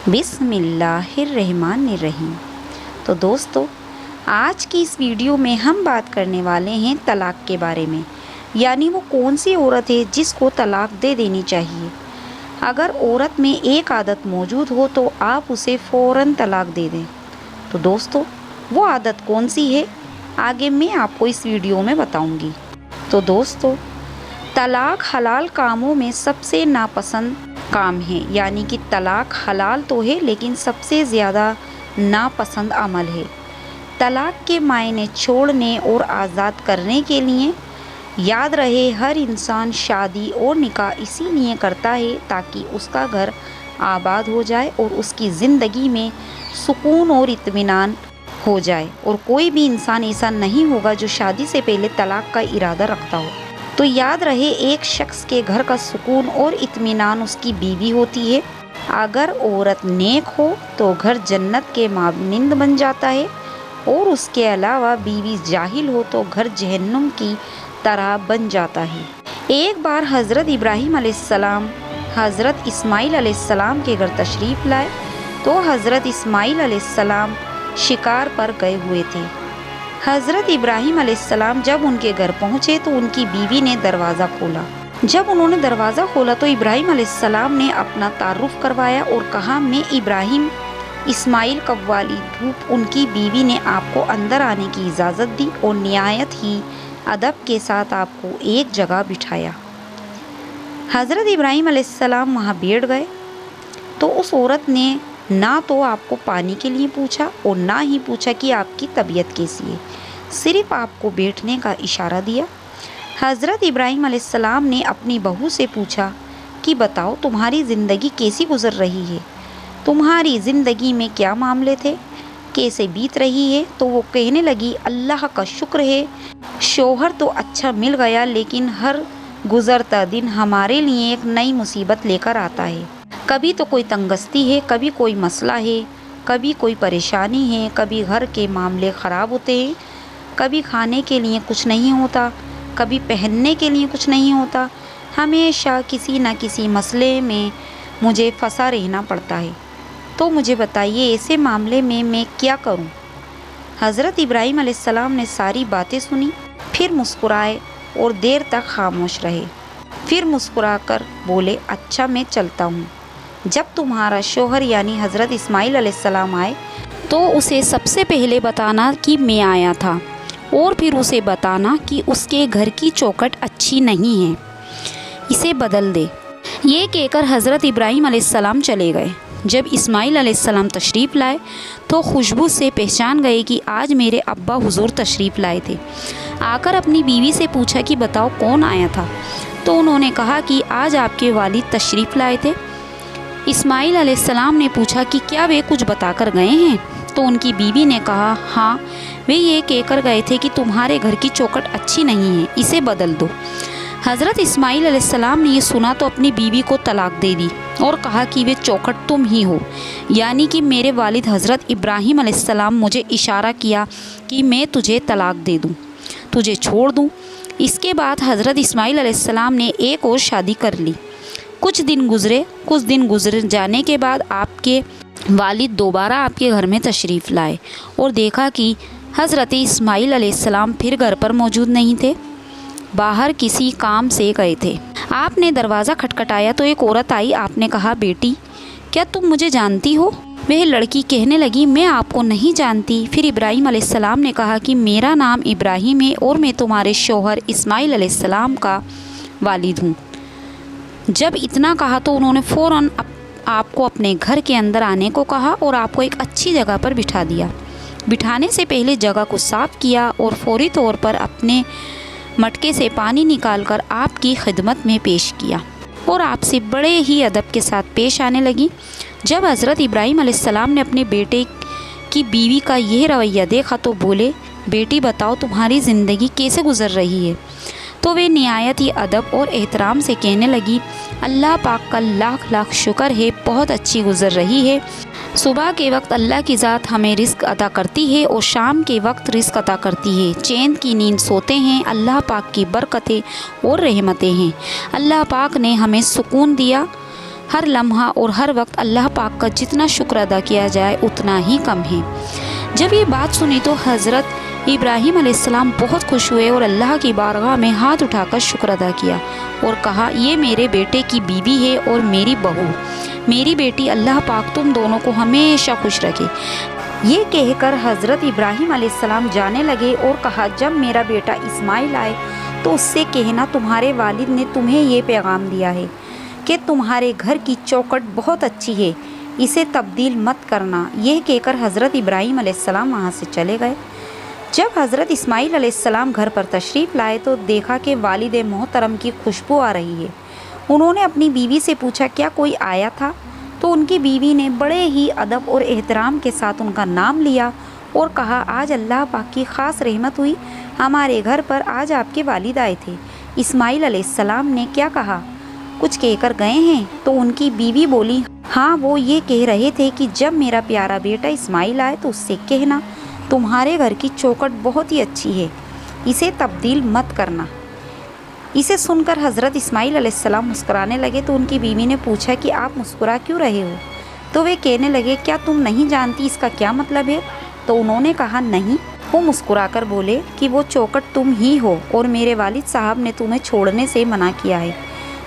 बिस्मिल्लाहिर्रहमानिर्रहीम। तो दोस्तों, आज की इस वीडियो में हम बात करने वाले हैं तलाक के बारे में, यानी वो कौन सी औरत है जिसको तलाक दे देनी चाहिए। अगर औरत में एक आदत मौजूद हो तो आप उसे फ़ौरन तलाक दे दें। तो दोस्तों, वो आदत कौन सी है, आगे मैं आपको इस वीडियो में बताऊंगी। तो दोस्तों, तलाक हलाल कामों में सबसे नापसंद काम है, यानी कि तलाक हलाल तो है लेकिन सबसे ज़्यादा नापसंद अमल है। तलाक के मायने छोड़ने और आज़ाद करने के लिए याद रहे, हर इंसान शादी और निकाह इसीलिए करता है ताकि उसका घर आबाद हो जाए और उसकी ज़िंदगी में सुकून और इत्मीनान हो जाए। और कोई भी इंसान ऐसा नहीं होगा जो शादी से पहले तलाक का इरादा रखता हो। तो याद रहे, एक शख्स के घर का सुकून और इत्मीनान उसकी बीवी होती है। अगर औरत नेक हो तो घर जन्नत के मानिंद बन जाता है, और उसके अलावा बीवी जाहिल हो तो घर जहन्नुम की तरह बन जाता है। एक बार हज़रत इब्राहीम अलैहिस्सलाम हज़रत इस्माईल अलैहिस्सलाम के घर तशरीफ़ लाए तो हज़रत इस्माईल अलैहिस्सलाम शिकार पर गए हुए थे। हज़रत इब्राहीम अलैहिस्सलाम जब उनके घर पहुँचे तो उनकी बीवी ने दरवाज़ा खोला। जब उन्होंने दरवाज़ा खोला तो इब्राहीम अलैहिस्सलाम ने अपना तारुफ करवाया और कहा, मैं इब्राहीम इस्माईल कव्वाली धूप। उनकी बीवी ने आपको अंदर आने की इजाज़त दी और निहायत ही अदब के साथ आपको एक जगह बिठाया। हज़रत इब्राहीम अलैहिस्सलाम वहाँ बैठ गए तो उस औरत ने ना तो आपको पानी के लिए पूछा और ना ही पूछा कि आपकी तबीयत कैसी है, सिर्फ आपको बैठने का इशारा दिया। हज़रत इब्राहीम अलैहिस्सलाम ने अपनी बहू से पूछा कि बताओ, तुम्हारी ज़िंदगी कैसी गुज़र रही है, तुम्हारी ज़िंदगी में क्या मामले थे, कैसे बीत रही है। तो वो कहने लगी, अल्लाह का शुक्र है, शौहर तो अच्छा मिल गया, लेकिन हर गुज़रता दिन हमारे लिए एक नई मुसीबत लेकर आता है। कभी तो कोई तंगस्ती है, कभी कोई मसला है, कभी कोई परेशानी है, कभी घर के मामले ख़राब होते हैं, कभी खाने के लिए कुछ नहीं होता, कभी पहनने के लिए कुछ नहीं होता। हमेशा किसी न किसी मसले में मुझे फंसा रहना पड़ता है। तो मुझे बताइए, ऐसे मामले में मैं क्या करूं? हज़रत इब्राहीम अलैहिस्सलाम ने सारी बातें सुनी, फिर मुस्कुराए और देर तक खामोश रहे। फिर मुस्कुराकर बोले, अच्छा मैं चलता हूँ। जब तुम्हारा शौहर यानी हज़रत इस्माईल अलैहिस्सलाम आए तो उसे सबसे पहले बताना कि मैं आया था, और फिर उसे बताना कि उसके घर की चौखट अच्छी नहीं है, इसे बदल दे। ये कहकर हज़रत इब्राहीम अलैहिस्सलाम चले गए। जब इस्माईल अलैहिस्सलाम तशरीफ़ लाए तो खुशबू से पहचान गए कि आज मेरे अब्बा हुजूर तशरीफ़ लाए थे। आकर अपनी बीवी से पूछा कि बताओ कौन आया था। तो उन्होंने कहा कि आज आपके वालिद तशरीफ़ लाए थे। इस्माईल अलैहिस्सलाम ने पूछा कि क्या वे कुछ बताकर गए हैं। तो उनकी बीवी ने कहा, हाँ, वे ये कहकर गए थे कि तुम्हारे घर की चौखट अच्छी नहीं है, इसे बदल दो। हज़रत इस्माईल अलैहिस्सलाम ने ये सुना तो अपनी बीवी को तलाक दे दी और कहा कि वे चौखट तुम ही हो, यानी कि मेरे वालिद हज़रत इब्राहीम अलैहिस्सलाम मुझे इशारा किया कि मैं तुझे तलाक दे दूँ, तुझे छोड़ दूँ। इसके बाद हज़रत इस्माईल अलैहिस्सलाम ने एक और शादी कर ली। कुछ दिन गुजर जाने के बाद आपके वालिद दोबारा आपके घर में तशरीफ़ लाए और देखा कि हज़रत इस्माईल अलैहिस्सलाम फिर घर पर मौजूद नहीं थे, बाहर किसी काम से गए थे। आपने दरवाज़ा खटखटाया तो एक औरत आई। आपने कहा, बेटी क्या तुम मुझे जानती हो? वह लड़की कहने लगी, मैं आपको नहीं जानती। फिर इब्राहीम अलैहिस्सलाम ने कहा कि मेरा नाम इब्राहीम है और मैं तुम्हारे शौहर इस्माईल अलैहिस्सलाम का वालिद हूँ। जब इतना कहा तो उन्होंने फ़ौरन आपको अपने घर के अंदर आने को कहा और आपको एक अच्छी जगह पर बिठा दिया। बिठाने से पहले जगह को साफ़ किया और फौरी तौर पर अपने मटके से पानी निकालकर आपकी खिदमत में पेश किया और आपसे बड़े ही अदब के साथ पेश आने लगी। जब हज़रत इब्राहीम अलैहिस्सलाम ने अपने बेटे की बीवी का यह रवैया देखा तो बोले, बेटी बताओ तुम्हारी ज़िंदगी कैसे गुज़र रही है। तो वे निहायत ही अदब और एहतराम से कहने लगी, अल्लाह पाक का लाख लाख शुक्र है, बहुत अच्छी गुज़र रही है। सुबह के वक्त अल्लाह की ज़ात हमें रिस्क अता करती है और शाम के वक्त रिस्क अता करती है। चैन की नींद सोते हैं, अल्लाह पाक की बरकतें और रहमतें हैं। अल्लाह पाक ने हमें सुकून दिया हर लम्हा और हर वक्त अल्लाह पाक का जितना शुक्र अदा किया जाए उतना ही कम है। जब ये बात सुनी तो हज़रत इब्राहीम अलैहिस्सलाम बहुत खुश हुए और अल्लाह की बारगाह में हाथ उठाकर शुक्र अदा किया और कहा, ये मेरे बेटे की बीवी है और मेरी बहू, मेरी बेटी, अल्लाह पाक तुम दोनों को हमेशा खुश रखे। ये कहकर हज़रत इब्राहीम अलैहिस्सलाम जाने लगे और कहा, जब मेरा बेटा इस्माइल आए तो उससे कहना तुम्हारे वालिद ने तुम्हें ये पैगाम दिया है कि तुम्हारे घर की चौखट बहुत अच्छी है, इसे तब्दील मत करना। यह कहकर हज़रत इब्राहीम अलैहिस्सलाम वहाँ से चले गए। जब हज़रत इस्माइल अलैहिस्सलाम घर पर तशरीफ़ लाए तो देखा कि वालिद मोहतरम की खुशबू आ रही है। उन्होंने अपनी बीवी से पूछा, क्या कोई आया था? तो उनकी बीवी ने बड़े ही अदब और एहतराम के साथ उनका नाम लिया और कहा, आज अल्लाह पाक की ख़ास रहमत हुई, हमारे घर पर आज आपके वालिद आए थे। इस्माइल अलैहिस्सलाम ने क्या कहा, कुछ कहकर गए हैं? तो उनकी बीवी बोली, हाँ, वो ये कह रहे थे कि जब मेरा प्यारा बेटा इस्माइल आए तो उससे कहना तुम्हारे घर की चौखट बहुत ही अच्छी है, इसे तब्दील मत करना। इसे सुनकर हज़रत इस्माइल अलैहिस्सलाम मुस्कुराने लगे तो उनकी बीवी ने पूछा कि आप मुस्कुरा क्यों रहे हो? तो वे कहने लगे, क्या तुम नहीं जानती इसका क्या मतलब है? तो उन्होंने कहा, नहीं। वो मुस्कुराकर बोले कि वो चौखट तुम ही हो और मेरे वालिद साहब ने तुम्हें छोड़ने से मना किया है।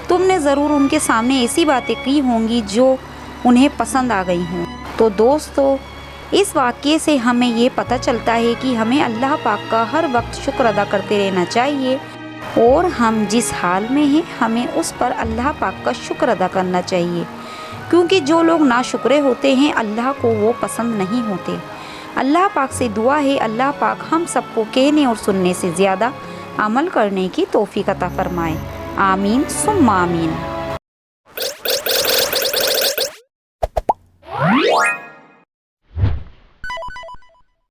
तुमने ज़रूर उनके सामने ऐसी बातें की होंगी जो उन्हें पसंद आ गई हों। तो दोस्तों, इस वाक़ये से हमें ये पता चलता है कि हमें अल्लाह पाक का हर वक्त शुक्र अदा करते रहना चाहिए और हम जिस हाल में हैं हमें उस पर अल्लाह पाक का शुक्र अदा करना चाहिए, क्योंकि जो लोग नाशुक्रे होते हैं अल्लाह को वो पसंद नहीं होते। अल्लाह पाक से दुआ है, अल्लाह पाक हम सबको कहने और सुनने से ज़्यादा अमल करने की तौफीक अता फरमाए। आमीन सुम्मा आमीन।